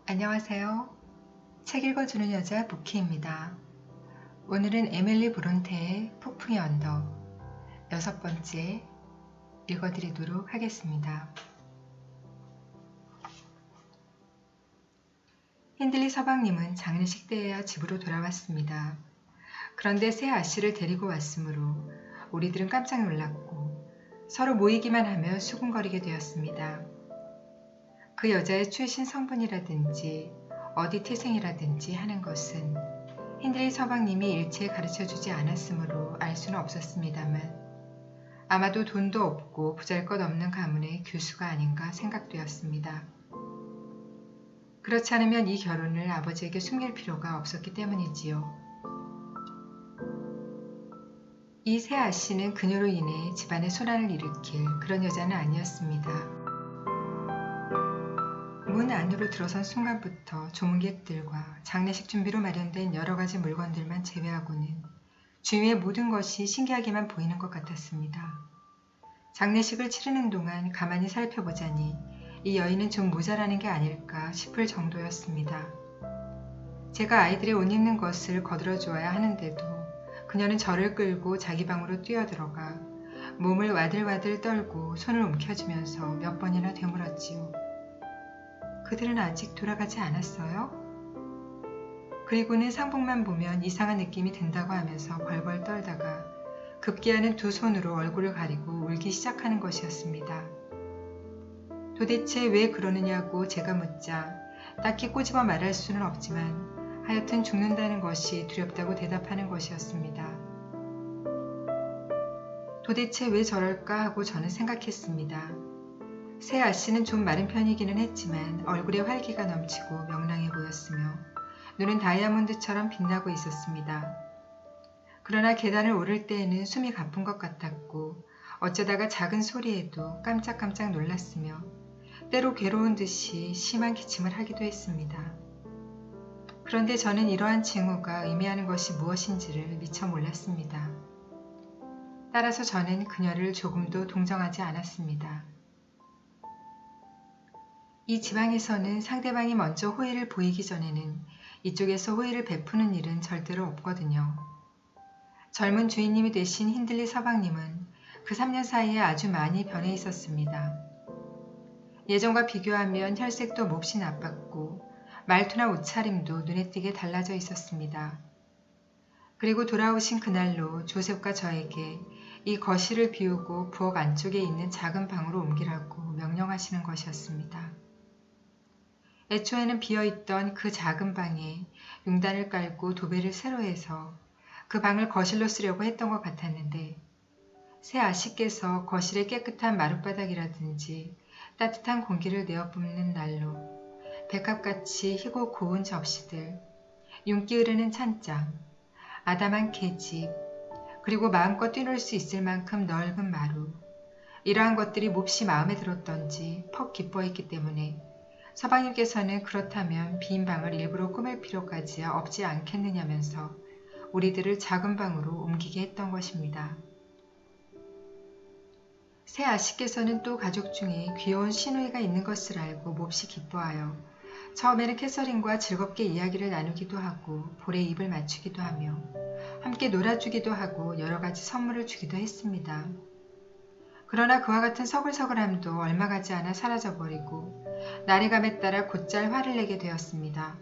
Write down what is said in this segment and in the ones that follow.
안녕하세요. 책 읽어주는 여자 부키입니다. 오늘은 에밀리 브론테의 폭풍의 언덕 6번째 읽어드리도록 하겠습니다. 힌들리 서방님은 장례식 때에야 집으로 돌아왔습니다. 그런데 새 아씨를 데리고 왔으므로 우리들은 깜짝 놀랐고 서로 모이기만 하며 수군거리게 되었습니다. 그 여자의 출신 성분이라든지 어디 태생이라든지 하는 것은 힌들리 서방님이 일체 가르쳐주지 않았으므로 알 수는 없었습니다만 아마도 돈도 없고 보잘것없는 가문의 교수가 아닌가 생각되었습니다. 그렇지 않으면 이 결혼을 아버지에게 숨길 필요가 없었기 때문이지요. 이 새 아씨는 그녀로 인해 집안에 소란을 일으킬 그런 여자는 아니었습니다. 문 안으로 들어선 순간부터 조문객들과 장례식 준비로 마련된 여러 가지 물건들만 제외하고는 주위의 모든 것이 신기하게만 보이는 것 같았습니다. 장례식을 치르는 동안 가만히 살펴보자니 이 여인은 좀 모자라는 게 아닐까 싶을 정도였습니다. 제가 아이들의 옷 입는 것을 거들어 주어야 하는데도 그녀는 저를 끌고 자기 방으로 뛰어들어가 몸을 와들와들 떨고 손을 움켜쥐면서 몇 번이나 되물었지요. 그들은 아직 돌아가지 않았어요? 그리고는 상복만 보면 이상한 느낌이 든다고 하면서 벌벌 떨다가 급기야는 두 손으로 얼굴을 가리고 울기 시작하는 것이었습니다. 도대체 왜 그러느냐고 제가 묻자 딱히 꼬집어 말할 수는 없지만 하여튼 죽는다는 것이 두렵다고 대답하는 것이었습니다. 도대체 왜 저럴까 하고 저는 생각했습니다. 새 아씨는 좀 마른 편이기는 했지만 얼굴에 활기가 넘치고 명랑해 보였으며 눈은 다이아몬드처럼 빛나고 있었습니다. 그러나 계단을 오를 때에는 숨이 가쁜 것 같았고 어쩌다가 작은 소리에도 깜짝깜짝 놀랐으며 때로 괴로운 듯이 심한 기침을 하기도 했습니다. 그런데 저는 이러한 징후가 의미하는 것이 무엇인지를 미처 몰랐습니다. 따라서 저는 그녀를 조금도 동정하지 않았습니다. 이 지방에서는 상대방이 먼저 호의를 보이기 전에는 이쪽에서 호의를 베푸는 일은 절대로 없거든요. 젊은 주인님이 되신 힌들리 서방님은 그 3년 사이에 아주 많이 변해 있었습니다. 예전과 비교하면 혈색도 몹시 나빴고 말투나 옷차림도 눈에 띄게 달라져 있었습니다. 그리고 돌아오신 그날로 조셉과 저에게 이 거실을 비우고 부엌 안쪽에 있는 작은 방으로 옮기라고 명령하시는 것이었습니다. 애초에는 비어있던 그 작은 방에 융단을 깔고 도배를 새로 해서 그 방을 거실로 쓰려고 했던 것 같았는데 새 아씨께서 거실의 깨끗한 마룻바닥이라든지 따뜻한 공기를 내어뿜는 난로, 백합같이 희고 고운 접시들, 윤기 흐르는 찬장, 아담한 계집, 그리고 마음껏 뛰놀 수 있을 만큼 넓은 마루, 이러한 것들이 몹시 마음에 들었던지 퍽 기뻐했기 때문에 서방님께서는 그렇다면 빈 방을 일부러 꾸밀 필요까지 없지 않겠느냐면서 우리들을 작은 방으로 옮기게 했던 것입니다. 새 아씨께서는 또 가족 중에 귀여운 시누이가 있는 것을 알고 몹시 기뻐하여 처음에는 캐서린과 즐겁게 이야기를 나누기도 하고 볼에 입을 맞추기도 하며 함께 놀아주기도 하고 여러 가지 선물을 주기도 했습니다. 그러나 그와 같은 서글서글함도 얼마 가지 않아 사라져버리고 날이감에 따라 곧잘 화를 내게 되었습니다.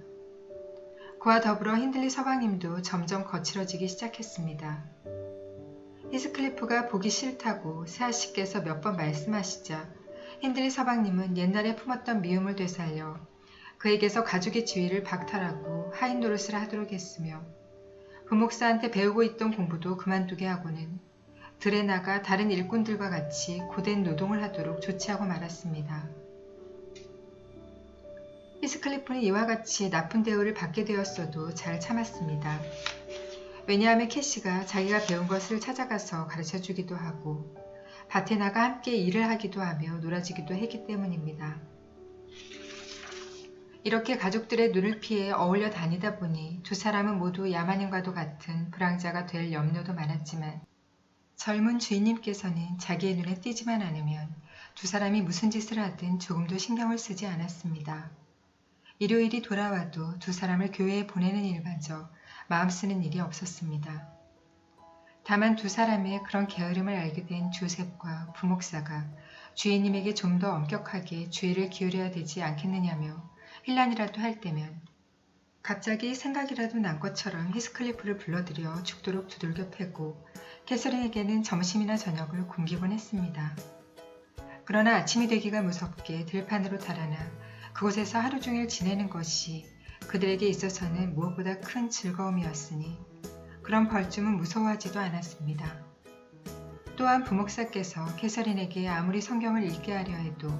그와 더불어 힌들리 서방님도 점점 거칠어지기 시작했습니다. 히스클리프가 보기 싫다고 새아씨께서 몇 번 말씀하시자 힌들리 서방님은 옛날에 품었던 미움을 되살려 그에게서 가족의 지위를 박탈하고 하인 노릇을 하도록 했으며 부목사한테 배우고 있던 공부도 그만두게 하고는 들에 나가 다른 일꾼들과 같이 고된 노동을 하도록 조치하고 말았습니다. 히스클리프는 이와 같이 나쁜 대우를 받게 되었어도 잘 참았습니다. 왜냐하면 캐시가 자기가 배운 것을 찾아가서 가르쳐주기도 하고 밭에 나가 함께 일을 하기도 하며 놀아주기도 했기 때문입니다. 이렇게 가족들의 눈을 피해 어울려 다니다 보니 두 사람은 모두 야마님과도 같은 불황자가 될 염려도 많았지만 젊은 주인님께서는 자기의 눈에 띄지만 않으면 두 사람이 무슨 짓을 하든 조금도 신경을 쓰지 않았습니다. 일요일이 돌아와도 두 사람을 교회에 보내는 일마저 마음 쓰는 일이 없었습니다. 다만 두 사람의 그런 게으름을 알게 된 조셉과 부목사가 주인님에게 좀 더 엄격하게 주의를 기울여야 되지 않겠느냐며 힐난이라도 할 때면 갑자기 생각이라도 난 것처럼 히스클리프를 불러들여 죽도록 두들겨 패고 캐서린에게는 점심이나 저녁을 굶기곤 했습니다. 그러나 아침이 되기가 무섭게 들판으로 달아나 그곳에서 하루 종일 지내는 것이 그들에게 있어서는 무엇보다 큰 즐거움이었으니 그런 벌쯤은 무서워하지도 않았습니다. 또한 부목사께서 캐서린에게 아무리 성경을 읽게 하려 해도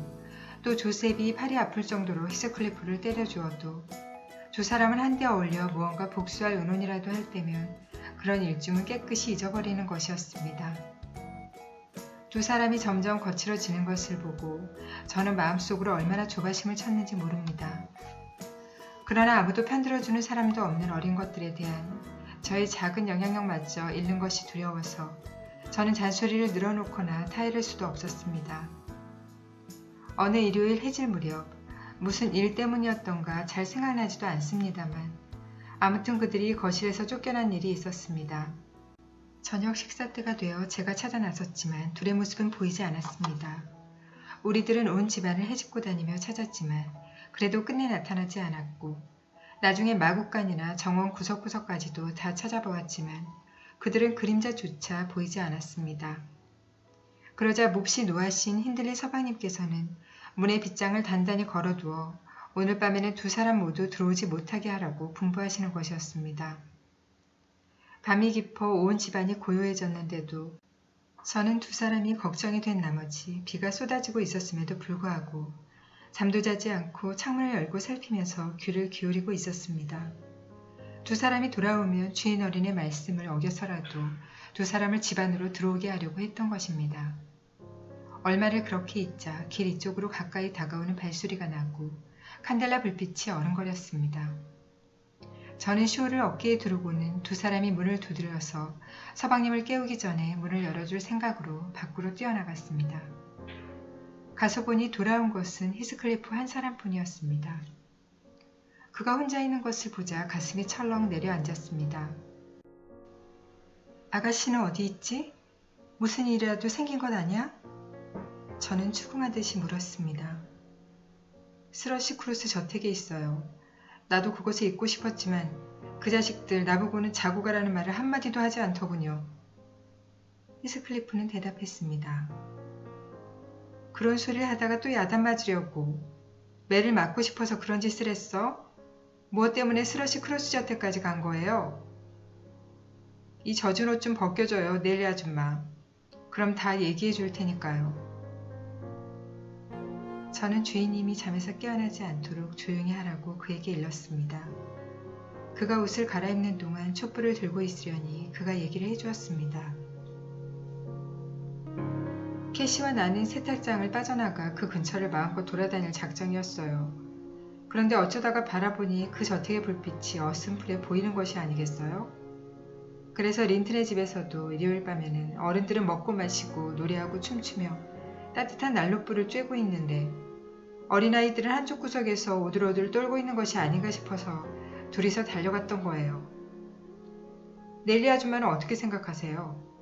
또 조셉이 팔이 아플 정도로 히스클리프를 때려주어도 두 사람은 한데 어울려 무언가 복수할 의논이라도 할 때면 그런 일중은 깨끗이 잊어버리는 것이었습니다. 두 사람이 점점 거칠어지는 것을 보고 저는 마음속으로 얼마나 조바심을 쳤는지 모릅니다. 그러나 아무도 편들어주는 사람도 없는 어린 것들에 대한 저의 작은 영향력마저 잃는 것이 두려워서 저는 잔소리를 늘어놓거나 타이를 수도 없었습니다. 어느 일요일 해질 무렵 무슨 일 때문이었던가 잘 생각나지도 않습니다만 아무튼 그들이 거실에서 쫓겨난 일이 있었습니다. 저녁 식사 때가 되어 제가 찾아 나섰지만 둘의 모습은 보이지 않았습니다. 우리들은 온 집안을 헤집고 다니며 찾았지만 그래도 끝내 나타나지 않았고 나중에 마구간이나 정원 구석구석까지도 다 찾아보았지만 그들은 그림자조차 보이지 않았습니다. 그러자 몹시 노하신 힌들리 서방님께서는 문에 빗장을 단단히 걸어두어 오늘 밤에는 두 사람 모두 들어오지 못하게 하라고 분부하시는 것이었습니다. 밤이 깊어 온 집안이 고요해졌는데도 저는 두 사람이 걱정이 된 나머지 비가 쏟아지고 있었음에도 불구하고 잠도 자지 않고 창문을 열고 살피면서 귀를 기울이고 있었습니다. 두 사람이 돌아오면 주인 어린의 말씀을 어겨서라도 두 사람을 집 안으로 들어오게 하려고 했던 것입니다. 얼마를 그렇게 있자 길 이쪽으로 가까이 다가오는 발소리가 나고 칸델라 불빛이 어른거렸습니다. 저는 쇼를 어깨에 두르고는 두 사람이 문을 두드려서 서방님을 깨우기 전에 문을 열어줄 생각으로 밖으로 뛰어나갔습니다. 가서 보니 돌아온 것은 히스클리프 한 사람뿐이었습니다. 그가 혼자 있는 것을 보자 가슴이 철렁 내려앉았습니다. 아가씨는 어디 있지? 무슨 일이라도 생긴 것 아니야? 저는 추궁하듯이 물었습니다. 스러시 크루스 저택에 있어요. 나도 그곳에 있고 싶었지만 그 자식들 나보고는 자고 가라는 말을 한마디도 하지 않더군요. 히스클리프는 대답했습니다. 그런 소리를 하다가 또 야단 맞으려고 매를 맞고 싶어서 그런 짓을 했어? 무엇 때문에 스러시 크루스 저택까지 간 거예요? 이 젖은 옷 좀 벗겨줘요, 넬리 아줌마. 그럼 다 얘기해 줄 테니까요. 저는 주인님이 잠에서 깨어나지 않도록 조용히 하라고 그에게 일렀습니다. 그가 옷을 갈아입는 동안 촛불을 들고 있으려니 그가 얘기를 해주었습니다. 캐시와 나는 세탁장을 빠져나가 그 근처를 마음껏 돌아다닐 작정이었어요. 그런데 어쩌다가 바라보니 그 저택의 불빛이 어슴푸레 보이는 것이 아니겠어요? 그래서 린튼의 집에서도 일요일 밤에는 어른들은 먹고 마시고 노래하고 춤추며 따뜻한 난로불을 쬐고 있는데 어린아이들은 한쪽 구석에서 오들오들 떨고 있는 것이 아닌가 싶어서 둘이서 달려갔던 거예요. 넬리 아줌마는 어떻게 생각하세요?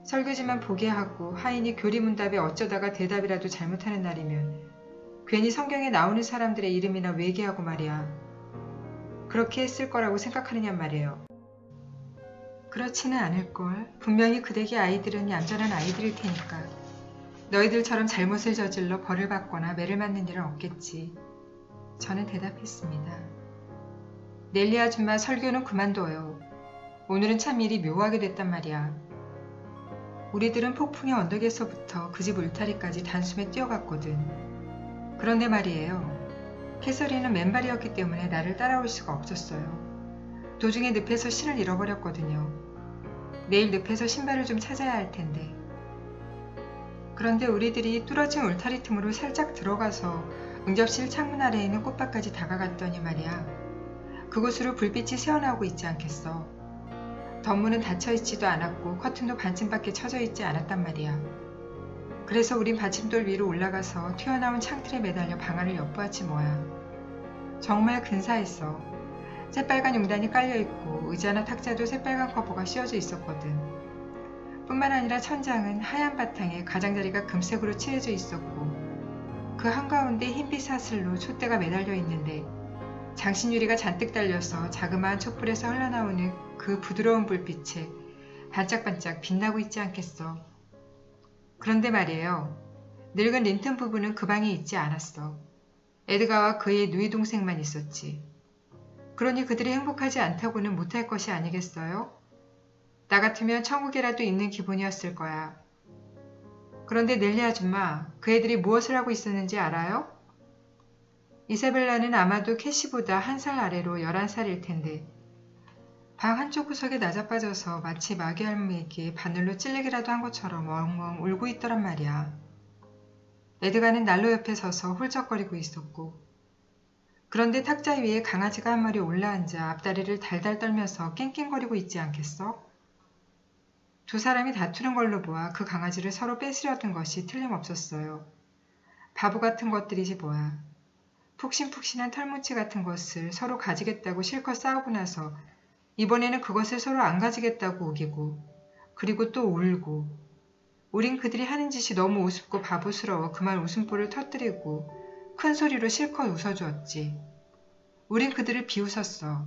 설교지만 보게 하고 하인이 교리문답에 어쩌다가 대답이라도 잘못하는 날이면 괜히 성경에 나오는 사람들의 이름이나 외계하고 말이야. 그렇게 했을 거라고 생각하느냐 말이에요. 그렇지는 않을걸. 분명히 그 댁의 아이들은 얌전한 아이들일 테니까. 너희들처럼 잘못을 저질러 벌을 받거나 매를 맞는 일은 없겠지. 저는 대답했습니다. 넬리 아줌마 설교는 그만둬요. 오늘은 참 일이 묘하게 됐단 말이야. 우리들은 폭풍의 언덕에서부터 그 집 울타리까지 단숨에 뛰어갔거든. 그런데 말이에요. 캐서린은 맨발이었기 때문에 나를 따라올 수가 없었어요. 도중에 늪에서 신을 잃어버렸거든요. 내일 늪에서 신발을 좀 찾아야 할 텐데. 그런데 우리들이 뚫어진 울타리 틈으로 살짝 들어가서 응접실 창문 아래에 있는 꽃밭까지 다가갔더니 말이야. 그곳으로 불빛이 새어나오고 있지 않겠어. 덧문은 닫혀있지도 않았고 커튼도 반쯤밖에 쳐져있지 않았단 말이야. 그래서 우린 받침돌 위로 올라가서 튀어나온 창틀에 매달려 방 안을 엿보았지 뭐야. 정말 근사했어. 새빨간 용단이 깔려있고 의자나 탁자도 새빨간 커버가 씌워져 있었거든. 뿐만 아니라 천장은 하얀 바탕에 가장자리가 금색으로 칠해져 있었고 그 한가운데 흰빛 사슬로 촛대가 매달려 있는데 장신유리가 잔뜩 달려서 자그마한 촛불에서 흘러나오는 그 부드러운 불빛에 반짝반짝 빛나고 있지 않겠어. 그런데 말이에요. 늙은 린튼 부부는 그 방에 있지 않았어. 에드가와 그의 누이 동생만 있었지. 그러니 그들이 행복하지 않다고는 못할 것이 아니겠어요? 나 같으면 천국이라도 있는 기분이었을 거야. 그런데 넬리 아줌마, 그 애들이 무엇을 하고 있었는지 알아요? 이사벨라는 아마도 캐시보다 1살 아래로 11살일 텐데 방 한쪽 구석에 나자빠져서 마치 마귀 할머니에게 바늘로 찔리기라도 한 것처럼 엉엉 울고 있더란 말이야. 에드가는 난로 옆에 서서 훌쩍거리고 있었고 그런데 탁자 위에 강아지가 한 마리 올라앉아 앞다리를 달달 떨면서 낑낑거리고 있지 않겠어? 두 사람이 다투는 걸로 보아 그 강아지를 서로 뺏으려던 것이 틀림없었어요. 바보 같은 것들이지 뭐야. 푹신푹신한 털뭉치 같은 것을 서로 가지겠다고 실컷 싸우고 나서 이번에는 그것을 서로 안 가지겠다고 우기고 그리고 또 울고 우린 그들이 하는 짓이 너무 우습고 바보스러워 그만 웃음보를 터뜨리고 큰 소리로 실컷 웃어주었지. 우린 그들을 비웃었어.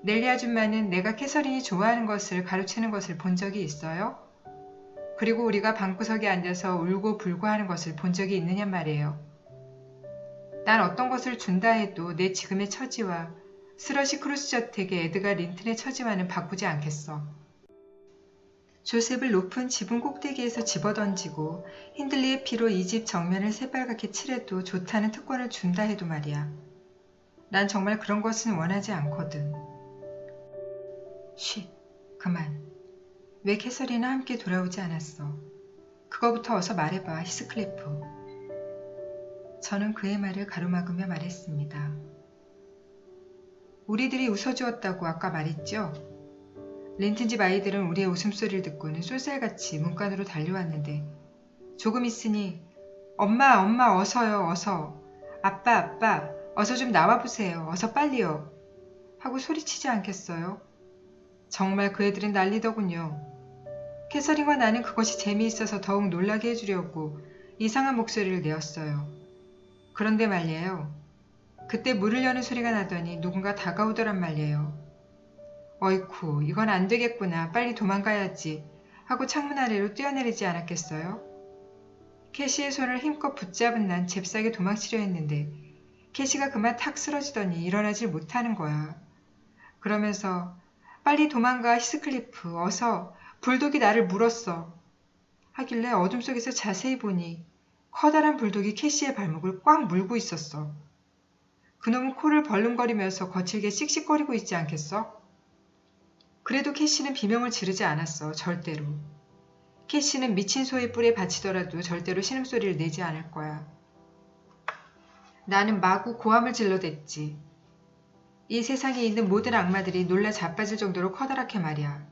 넬리 아줌마는 내가 캐서린이 좋아하는 것을 가르치는 것을 본 적이 있어요? 그리고 우리가 방구석에 앉아서 울고 불고 하는 것을 본 적이 있느냐 말이에요. 난 어떤 것을 준다 해도 내 지금의 처지와 스러시 크루스 저택의 에드가 린튼의 처지와는 바꾸지 않겠어. 조셉을 높은 지붕 꼭대기에서 집어던지고 힌들리의 피로 이 집 정면을 새빨갛게 칠해도 좋다는 특권을 준다 해도 말이야. 난 정말 그런 것은 원하지 않거든. 쉿, 그만. 왜 캐서린은 함께 돌아오지 않았어? 그거부터 어서 말해봐, 히스클리프. 저는 그의 말을 가로막으며 말했습니다. 우리들이 웃어주었다고 아까 말했죠? 린튼 집 아이들은 우리의 웃음소리를 듣고는 쏠살같이 문간으로 달려왔는데 조금 있으니 엄마, 엄마 어서요, 어서. 아빠, 아빠, 어서 좀 나와보세요. 어서 빨리요. 하고 소리치지 않겠어요? 정말 그 애들은 난리더군요. 캐서린과 나는 그것이 재미있어서 더욱 놀라게 해주려고 이상한 목소리를 내었어요. 그런데 말이에요. 그때 문을 여는 소리가 나더니 누군가 다가오더란 말이에요. 어이쿠, 이건 안 되겠구나. 빨리 도망가야지. 하고 창문 아래로 뛰어내리지 않았겠어요? 캐시의 손을 힘껏 붙잡은 난 잽싸게 도망치려 했는데 캐시가 그만 탁 쓰러지더니 일어나질 못하는 거야. 그러면서 빨리 도망가 히스클리프 어서 불독이 나를 물었어 하길래 어둠 속에서 자세히 보니 커다란 불독이 캐시의 발목을 꽉 물고 있었어. 그놈은 코를 벌름거리면서 거칠게 씩씩거리고 있지 않겠어? 그래도 캐시는 비명을 지르지 않았어. 절대로. 캐시는 미친 소의 뿔에 받치더라도 절대로 신음소리를 내지 않을 거야. 나는 마구 고함을 질러댔지. 이 세상에 있는 모든 악마들이 놀라 자빠질 정도로 커다랗게 말이야.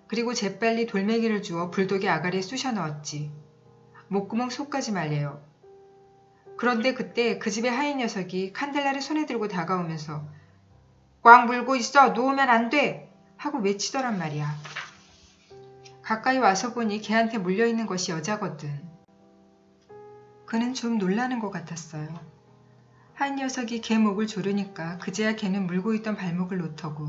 그리고 재빨리 돌멩이를 주워 불독의 아가리에 쑤셔 넣었지. 목구멍 속까지 말이에요. 그런데 그때 그 집의 하인 녀석이 칸델라를 손에 들고 다가오면서 꽉 물고 있어! 놓으면 안 돼! 하고 외치더란 말이야. 가까이 와서 보니 걔한테 물려있는 것이 여자거든. 그는 좀 놀라는 것 같았어요. 하인 녀석이 걔 목을 조르니까 그제야 걔는 물고 있던 발목을 놓더고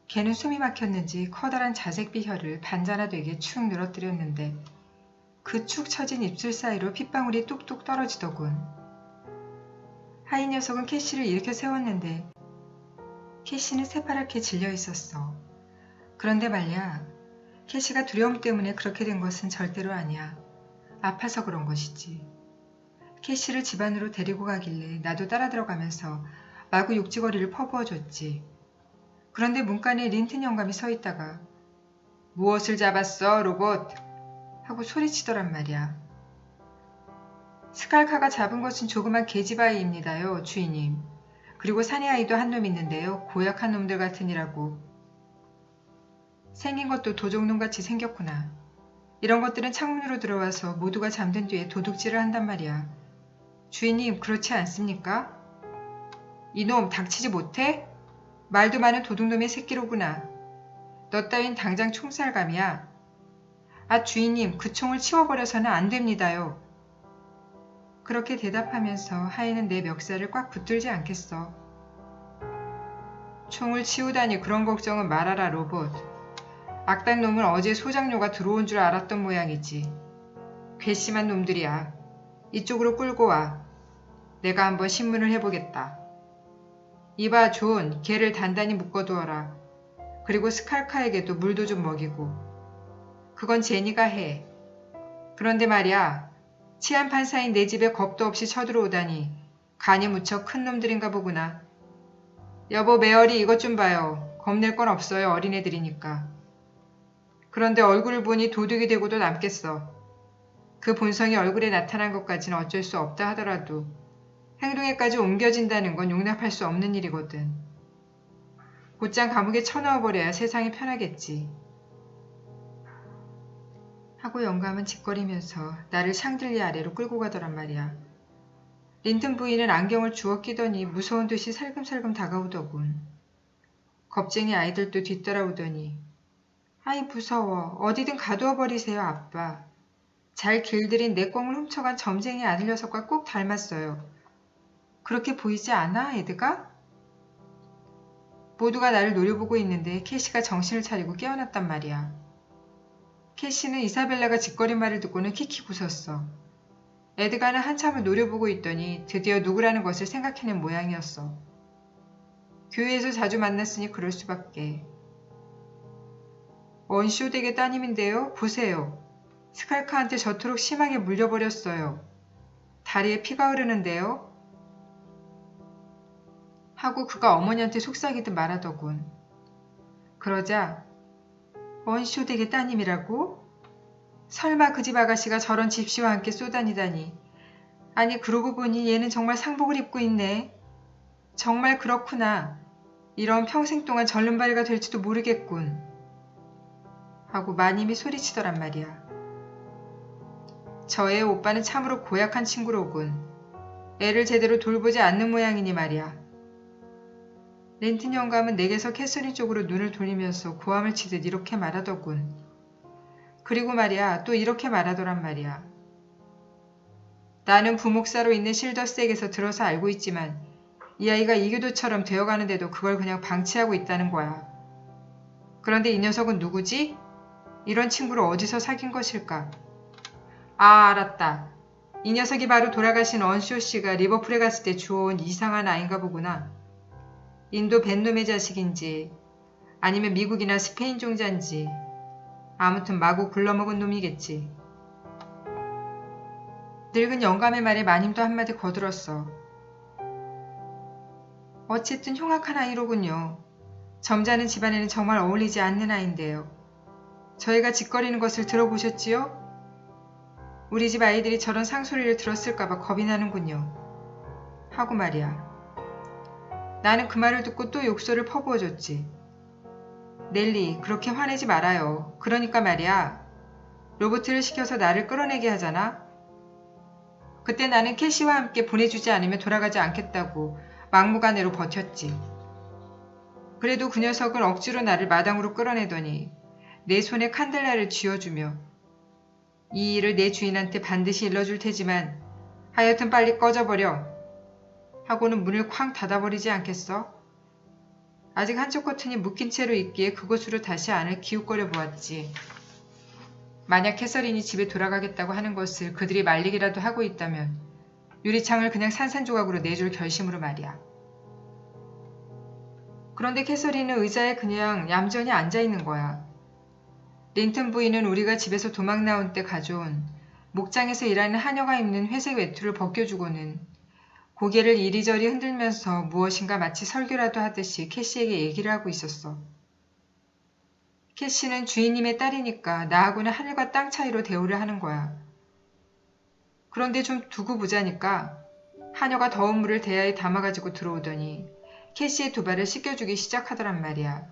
걔는 숨이 막혔는지 커다란 자색비 혀를 반자나 되게 축 늘어뜨렸는데 그 축 처진 입술 사이로 핏방울이 뚝뚝 떨어지더군. 하인 녀석은 캐시를 일으켜 세웠는데 캐시는 새파랗게 질려 있었어. 그런데 말야, 캐시가 두려움 때문에 그렇게 된 것은 절대로 아니야. 아파서 그런 것이지. 캐시를 집 안으로 데리고 가길래 나도 따라 들어가면서 마구 욕지거리를 퍼부어줬지. 그런데 문간에 린튼 영감이 서 있다가 무엇을 잡았어, 로봇? 하고 소리치더란 말이야. 스칼카가 잡은 것은 조그만 계집아이입니다요, 주인님. 그리고 사내아이도 한 놈 있는데요. 고약한 놈들 같으니라고. 생긴 것도 도적놈같이 생겼구나. 이런 것들은 창문으로 들어와서 모두가 잠든 뒤에 도둑질을 한단 말이야. 주인님, 그렇지 않습니까? 이놈 닥치지 못해? 말도 많은 도둑놈의 새끼로구나. 너 따윈 당장 총살감이야. 아 주인님 그 총을 치워버려서는 안 됩니다요. 그렇게 대답하면서 하인은 내 멱살을 꽉 붙들지 않겠어. 총을 치우다니 그런 걱정은 말아라 로봇. 악당 놈은 어제 소장료가 들어온 줄 알았던 모양이지. 괘씸한 놈들이야. 이쪽으로 끌고 와. 내가 한번 신문을 해보겠다. 이봐 존, 걔를 단단히 묶어두어라. 그리고 스칼카에게도 물도 좀 먹이고. 그건 제니가 해. 그런데 말이야, 치안 판사인 내 집에 겁도 없이 쳐들어오다니 간이 무척 큰 놈들인가 보구나. 여보 메어리 이것 좀 봐요. 겁낼 건 없어요. 어린애들이니까. 그런데 얼굴을 보니 도둑이 되고도 남겠어. 그 본성이 얼굴에 나타난 것까지는 어쩔 수 없다 하더라도 행동에까지 옮겨진다는 건 용납할 수 없는 일이거든. 곧장 감옥에 쳐넣어버려야 세상이 편하겠지. 하고 영감은 짓거리면서 나를 샹들리에 아래로 끌고 가더란 말이야. 린튼 부인은 안경을 주워 끼더니 무서운 듯이 살금살금 다가오더군. 겁쟁이 아이들도 뒤따라오더니 아이 무서워. 어디든 가두어 버리세요 아빠. 잘 길들인 내 꽁을 훔쳐간 점쟁이 아들 녀석과 꼭 닮았어요. 그렇게 보이지 않아 에드가? 모두가 나를 노려보고 있는데 캐시가 정신을 차리고 깨어났단 말이야. 캐시는 이사벨라가 짓거리말을 듣고는 킥킥 웃었어. 에드가는 한참을 노려보고 있더니 드디어 누구라는 것을 생각해낸 모양이었어. 교회에서 자주 만났으니 그럴 수밖에. 원쇼덱의 따님인데요. 보세요. 스칼카한테 저토록 심하게 물려버렸어요. 다리에 피가 흐르는데요. 하고 그가 어머니한테 속삭이듯 말하더군. 그러자 원쇼덱의 따님이라고? 설마 그 집 아가씨가 저런 집시와 함께 쏘다니다니. 아니 그러고 보니 얘는 정말 상복을 입고 있네. 정말 그렇구나. 이런 평생 동안 절름발이가 될지도 모르겠군. 하고 마님이 소리치더란 말이야. 저의 오빠는 참으로 고약한 친구로군. 애를 제대로 돌보지 않는 모양이니 말이야. 렌튼 영감은 내게서 캐서린 쪽으로 눈을 돌리면서 고함을 치듯 이렇게 말하더군. 그리고 말이야 또 이렇게 말하더란 말이야. 나는 부목사로 있는 실더스에게서 들어서 알고 있지만 이 아이가 이교도처럼 되어가는데도 그걸 그냥 방치하고 있다는 거야. 그런데 이 녀석은 누구지? 이런 친구를 어디서 사귄 것일까? 아 알았다. 이 녀석이 바로 돌아가신 언쇼 씨가 리버풀에 갔을 때 주워온 이상한 아이인가 보구나. 인도 벤놈의 자식인지 아니면 미국이나 스페인 종자인지 아무튼 마구 굴러먹은 놈이겠지. 늙은 영감의 말에 마님도 한마디 거들었어. 어쨌든 흉악한 아이로군요. 점잖은 집안에는 정말 어울리지 않는 아이인데요. 저희가 짓거리는 것을 들어보셨지요? 우리 집 아이들이 저런 상소리를 들었을까봐 겁이 나는군요. 하고 말이야. 나는 그 말을 듣고 또 욕설을 퍼부어줬지. 넬리, 그렇게 화내지 말아요. 그러니까 말이야. 로버트를 시켜서 나를 끌어내게 하잖아. 그때 나는 캐시와 함께 보내주지 않으면 돌아가지 않겠다고 막무가내로 버텼지. 그래도 그 녀석은 억지로 나를 마당으로 끌어내더니 내 손에 칸델라를 쥐어주며 이 일을 내 주인한테 반드시 일러줄 테지만 하여튼 빨리 꺼져버려 하고는 문을 쾅 닫아버리지 않겠어? 아직 한쪽 커튼이 묶인 채로 있기에 그곳으로 다시 안을 기웃거려 보았지. 만약 캐서린이 집에 돌아가겠다고 하는 것을 그들이 말리기라도 하고 있다면 유리창을 그냥 산산조각으로 내줄 결심으로 말이야. 그런데 캐서린은 의자에 그냥 얌전히 앉아있는 거야. 린튼 부인은 우리가 집에서 도망 나온 때 가져온 목장에서 일하는 하녀가 입는 회색 외투를 벗겨주고는 고개를 이리저리 흔들면서 무엇인가 마치 설교라도 하듯이 캐시에게 얘기를 하고 있었어. 캐시는 주인님의 딸이니까 나하고는 하늘과 땅 차이로 대우를 하는 거야. 그런데 좀 두고 보자니까 하녀가 더운 물을 대야에 담아가지고 들어오더니 캐시의 두 발을 씻겨주기 시작하더란 말이야.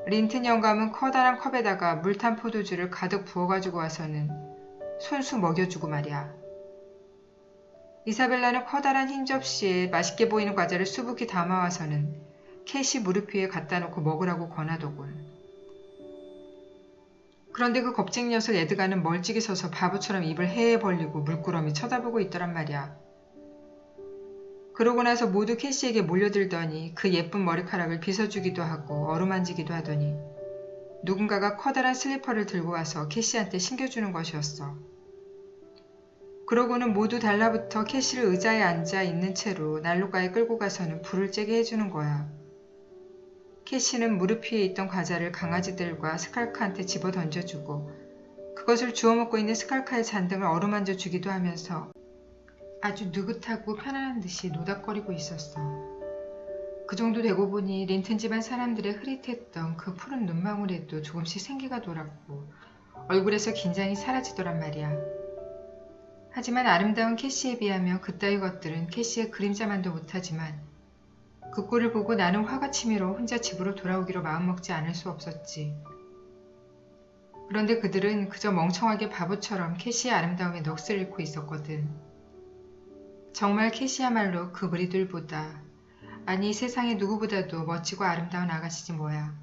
린튼 영감은 커다란 컵에다가 물 탄 포도주를 가득 부어가지고 와서는 손수 먹여주고 말이야. 이사벨라는 커다란 흰 접시에 맛있게 보이는 과자를 수북히 담아와서는 캐시 무릎 위에 갖다 놓고 먹으라고 권하더군. 그런데 그 겁쟁이 녀석 에드가는 멀찍이 서서 바보처럼 입을 해해 벌리고 물끄러미 쳐다보고 있더란 말이야. 그러고 나서 모두 캐시에게 몰려들더니 그 예쁜 머리카락을 빗어주기도 하고 어루만지기도 하더니 누군가가 커다란 슬리퍼를 들고 와서 캐시한테 신겨주는 것이었어. 그러고는 모두 달라붙어 캐시를 의자에 앉아 있는 채로 난로가에 끌고 가서는 불을 쬐게 해주는 거야. 캐시는 무릎 위에 있던 과자를 강아지들과 스칼카한테 집어 던져주고 그것을 주워 먹고 있는 스칼카의 잔등을 어루만져 주기도 하면서 아주 느긋하고 편안한 듯이 노닥거리고 있었어. 그 정도 되고 보니 린튼 집안 사람들의 흐릿했던 그 푸른 눈망울에도 조금씩 생기가 돌았고 얼굴에서 긴장이 사라지더란 말이야. 하지만 아름다운 캐시에 비하면 그따위 것들은 캐시의 그림자만도 못하지만 그 꼴을 보고 나는 화가 치밀어 혼자 집으로 돌아오기로 마음먹지 않을 수 없었지. 그런데 그들은 그저 멍청하게 바보처럼 캐시의 아름다움에 넋을 잃고 있었거든. 정말 캐시야말로 그 무리들보다, 아니 세상의 누구보다도 멋지고 아름다운 아가씨지 뭐야.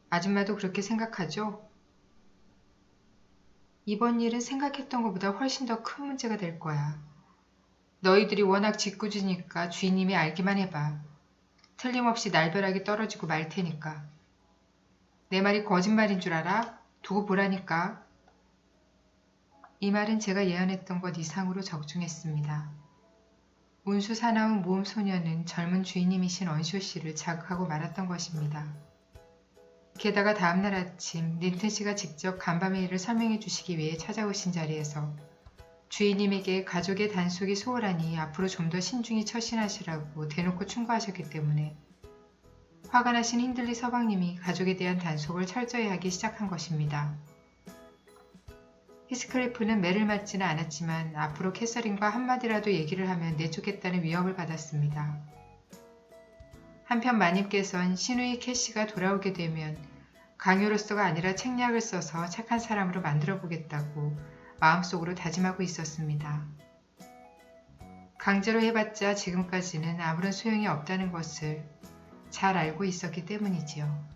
아줌마도 그렇게 생각하죠? 이번 일은 생각했던 것보다 훨씬 더 큰 문제가 될 거야. 너희들이 워낙 짓궂으니까 주인님이 알기만 해봐. 틀림없이 날벼락이 떨어지고 말 테니까. 내 말이 거짓말인 줄 알아? 두고 보라니까. 이 말은 제가 예언했던 것 이상으로 적중했습니다. 운수 사나운 모험 소녀는 젊은 주인님이신 언쇼 씨를 자극하고 말았던 것입니다. 게다가 다음날 아침 린튼 씨가 직접 간밤의 일을 설명해 주시기 위해 찾아오신 자리에서 주인님에게 가족의 단속이 소홀하니 앞으로 좀 더 신중히 처신하시라고 대놓고 충고하셨기 때문에 화가 나신 힌들리 서방님이 가족에 대한 단속을 철저히 하기 시작한 것입니다. 히스클리프는 매를 맞지는 않았지만 앞으로 캐서린과 한마디라도 얘기를 하면 내쫓겠다는 위협을 받았습니다. 한편 마님께선 신우이 캐시가 돌아오게 되면 강요로서가 아니라 책략을 써서 착한 사람으로 만들어 보겠다고 마음속으로 다짐하고 있었습니다. 강제로 해봤자 지금까지는 아무런 소용이 없다는 것을 잘 알고 있었기 때문이지요.